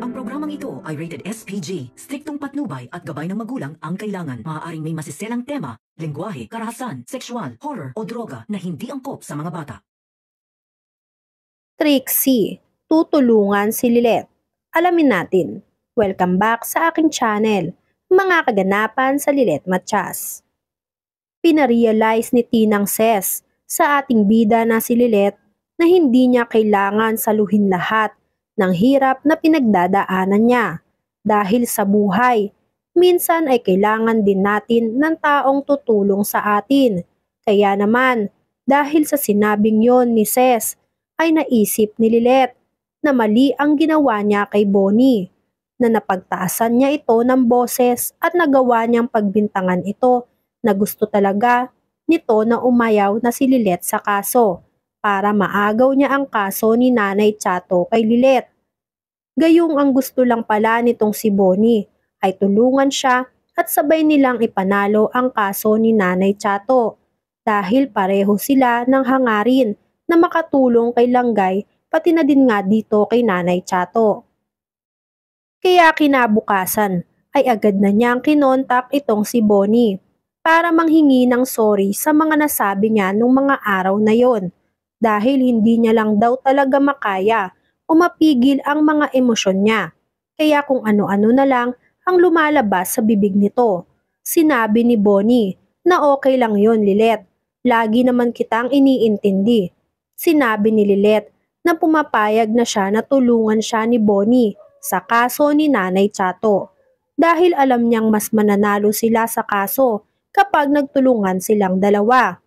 Ang programang ito ay rated SPG. Striktong patnubay at gabay ng magulang ang kailangan. Maaaring may masiselang tema, lengguwahe, karahasan, sexual, horror o droga na hindi angkop sa mga bata. Trixie, tutulungan si Lilet. Alamin natin. Welcome back sa aking channel, mga kaganapan sa Lilet Matias. Pinarealize ni Tinang Ses sa ating bida na si Lilet na hindi niya kailangan saluhin lahat ng hirap na pinagdadaanan niya dahil sa buhay. Minsan ay kailangan din natin ng taong tutulong sa atin. Kaya naman, dahil sa sinabing yon ni Ses, ay naisip ni Lilet na mali ang ginawa niya kay Bonnie, na napagtaasan niya ito ng boses at nagawa niyang pagbintangan ito na gusto talaga nito na umayaw na si Lilet sa kaso para maagaw niya ang kaso ni Nanay Chato kay Lilet. Gayong ang gusto lang pala nitong si Bonnie ay tulungan siya at sabay nilang ipanalo ang kaso ni Nanay Chato dahil pareho sila ng hangarin na makatulong kay Langgay pati na din nga dito kay Nanay Chato. Kaya kinabukasan ay agad na niyang kinontak itong si Bonnie para manghingi ng sorry sa mga nasabi niya nung mga araw na yon dahil hindi niya lang daw talaga makaya o mapigil ang mga emosyon niya. Kaya kung ano-ano na lang ang lumalabas sa bibig nito. Sinabi ni Bonnie na okay lang yon, Lilet. Lagi naman kitang iniintindi. Sinabi ni Lilet na pumapayag na siya na tulungan siya ni Bonnie sa kaso ni Nanay Chato dahil alam niyang mas mananalo sila sa kaso kapag nagtulungan silang dalawa.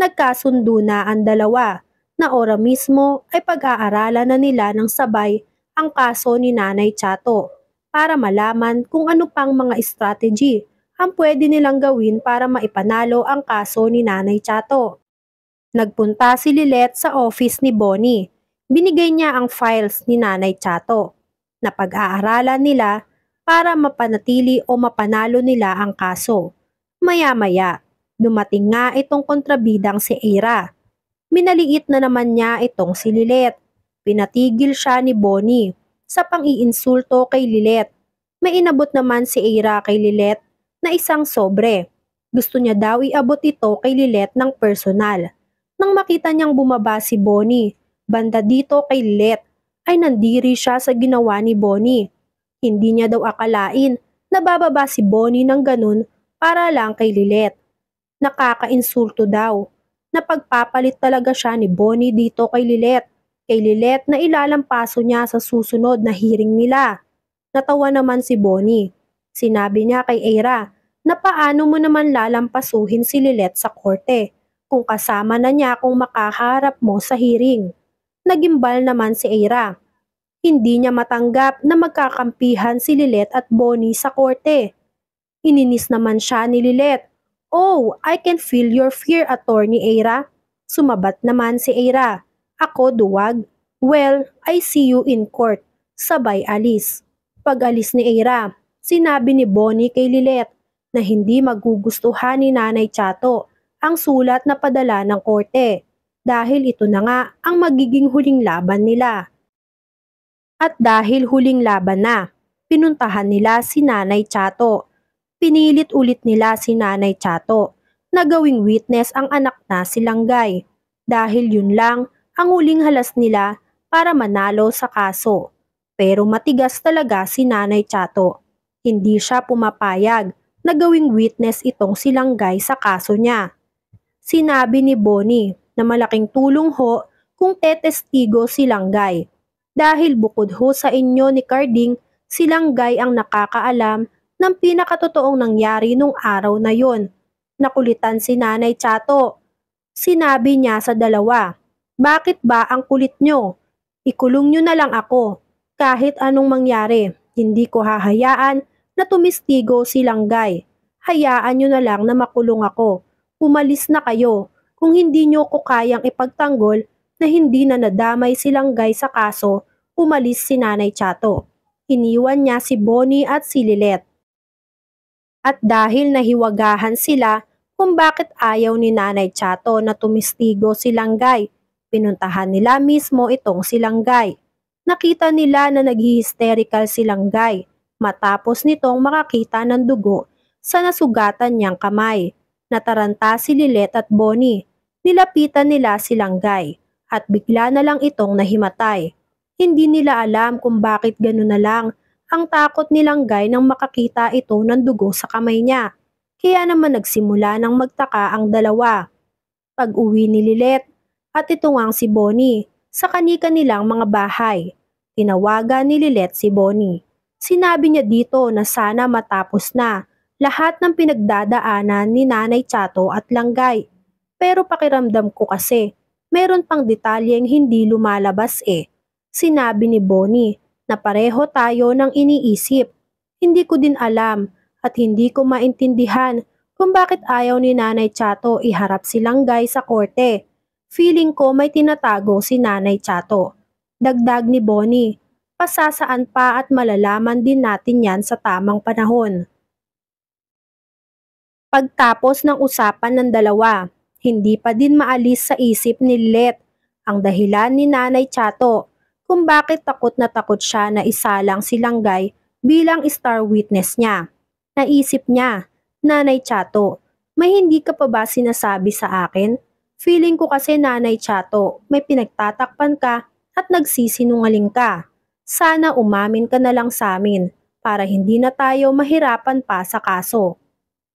Nagkasundo na ang dalawa na ora mismo ay pag-aaralan na nila ng sabay ang kaso ni Nanay Chato para malaman kung ano pang mga strategy ang pwede nilang gawin para maipanalo ang kaso ni Nanay Chato. Nagpunta si Lilet sa office ni Bonnie. Binigay niya ang files ni Nanay Chato na pag-aaralan nila para mapanatili o mapanalo nila ang kaso. Maya-maya, dumating nga itong kontrabidang si Eira. Minaliit na naman niya itong si Lilet. Pinatigil siya ni Bonnie sa pang-iinsulto kay Lilet. May inabot naman si Eira kay Lilet na isang sobre. Gusto niya daw iabot ito kay Lilet ng personal. Nang makita niyang bumaba si Bonnie, banda dito kay Lilet, ay nandiri siya sa ginawa ni Bonnie. Hindi niya daw akalain na bababa si Bonnie ng ganun para lang kay Lilet. Nakaka-insulto daw. Napagpapalit talaga siya ni Bonnie dito kay Lilet. Kay Lilet na ilalampaso niya sa susunod na hearing nila. Natawa naman si Bonnie. Sinabi niya kay Eira na paano mo naman lalampasuhin si Lilet sa korte kung kasama na niya kung makaharap mo sa hearing. Nagimbal naman si Eira. Hindi niya matanggap na magkakampihan si Lilet at Bonnie sa korte. Ininis naman siya ni Lilet. Oh, I can feel your fear, Attorney Eira. Sumabat naman si Eira. Ako duwag. Well, I see you in court. Sabay alis. Pag-alis ni Eira, sinabi ni Bonnie kay Lilet na hindi magugustuhan ni Nanay Chato ang sulat na padala ng korte dahil ito na nga ang magiging huling laban nila. At dahil huling laban na, pinuntahan nila si Nanay Chato. Pinilit ulit nila si Nanay Chato na gawing witness ang anak na si Langgay dahil yun lang ang huling halas nila para manalo sa kaso. Pero matigas talaga si Nanay Chato. Hindi siya pumapayag na gawing witness itong si Langgay sa kaso niya. Sinabi ni Bonnie na malaking tulong ho kung tetestigo si Langgay dahil bukod ho sa inyo ni Carding, si Langgay ang nakakaalam ng pinakatotoong nangyari nung araw na yon. Nakulitan si Nanay Chato. Sinabi niya sa dalawa, bakit ba ang kulit nyo? Ikulong nyo na lang ako. Kahit anong mangyari, hindi ko hahayaan na tumistigo si Langgay. Hayaan nyo na lang na makulong ako. Umalis na kayo kung hindi nyo ko kayang ipagtanggol na hindi na nadamay si Langgay sa kaso. Umalis si Nanay Chato. Iniwan niya si Bonnie at si Lilet. At dahil nahiwagahan sila kung bakit ayaw ni Nanay Chato na tumistigo si Langgay, pinuntahan nila mismo itong si Langgay. Nakita nila na nag-hysterical si Langgay matapos nitong makakita ng dugo sa nasugatan niyang kamay. Nataranta si Lilet at Bonnie. Nilapitan nila si Langgay at bigla na lang itong nahimatay. Hindi nila alam kung bakit gano'n na lang ang takot ni Langgay nang makakita ito ng dugo sa kamay niya. Kaya naman nagsimula ng magtaka ang dalawa. Pag-uwi ni Lilet at ito ngang si Bonnie sa kani-kanilang mga bahay. Tinawagan ni Lilet si Bonnie. Sinabi niya dito na sana matapos na lahat ng pinagdadaanan ni Nanay Chato at Langgay. Pero pakiramdam ko kasi meron pang detalyeng hindi lumalabas eh. Sinabi ni Bonnie na pareho tayo ng iniisip. Hindi ko din alam at hindi ko maintindihan kung bakit ayaw ni Nanay Chato iharap si Langgay sa korte. Feeling ko may tinatago si Nanay Chato. Dagdag ni Bonnie, pasasaan pa at malalaman din natin yan sa tamang panahon. Pagtapos ng usapan ng dalawa, hindi pa din maalis sa isip ni Lilet ang dahilan ni Nanay Chato kung bakit takot na takot siya na isalang si Langgay bilang star witness niya. Naisip niya, Nanay Chato, may hindi ka pa ba sinasabi sa akin? Feeling ko kasi Nanay Chato, may pinagtatakpan ka at nagsisinungaling ka. Sana umamin ka na lang sa amin para hindi na tayo mahirapan pa sa kaso.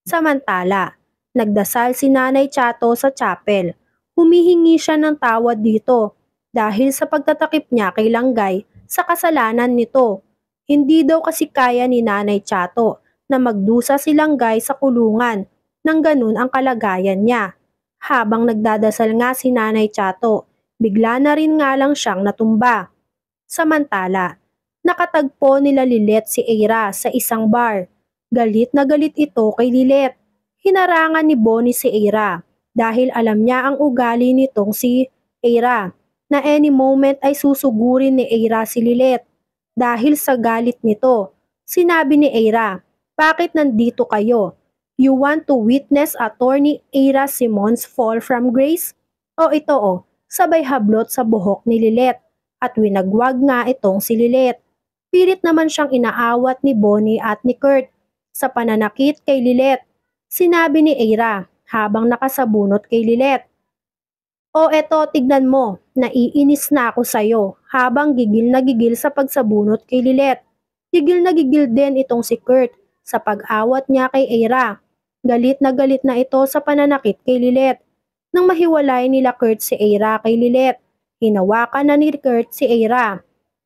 Samantala, nagdasal si Nanay Chato sa chapel. Humihingi siya ng tawad dito dahil sa pagtatakip niya kay Langgay sa kasalanan nito. Hindi daw kasi kaya ni Nanay Chato na magdusa si Langgay sa kulungan nang ganun ang kalagayan niya. Habang nagdadasal nga si Nanay Chato, bigla na rin nga lang siyang natumba. Samantala, nakatagpo nila Lilet si Eira sa isang bar. Galit na galit ito kay Lilet. Hinarangan ni Bonnie si Eira dahil alam niya ang ugali nitong si Eira na any moment ay susugurin ni Eira si Lilet. Dahil sa galit nito, sinabi ni Eira, "Bakit nandito kayo? You want to witness Attorney Eira Simon's fall from grace?" O ito sabay hablot sa buhok ni Lilet at winagwag nga itong si Lilet. Pilit naman siyang inaawat ni Bonnie at ni Kurt sa pananakit kay Lilet. Sinabi ni Eira habang nakasabunot kay Lilet, "O eto, tignan mo, naiinis na ako sa'yo," habang gigil na gigil sa pagsabunot kay Lilet. Gigil na gigil din itong si Kurt sa pag-awat niya kay Eira. Galit na ito sa pananakit kay Lilet. Nang mahiwalay nila Kurt si Eira kay Lilet, hinawakan na ni Kurt si Eira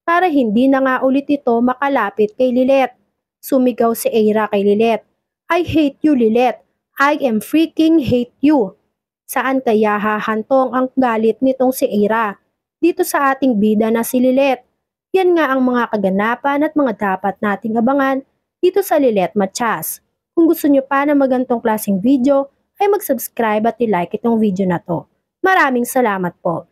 para hindi na nga ulit ito makalapit kay Lilet. Sumigaw si Eira kay Lilet, "I hate you, Lilet. I am freaking hate you." Saan kaya hahantong ang galit nitong si Eira? Dito sa ating bida na si Lilet. Yan nga ang mga kaganapan at mga dapat nating abangan dito sa Lilet Matias. Kung gusto nyo pa na magantong klaseng video, ay mag-subscribe at i-like itong video na to. Maraming salamat po.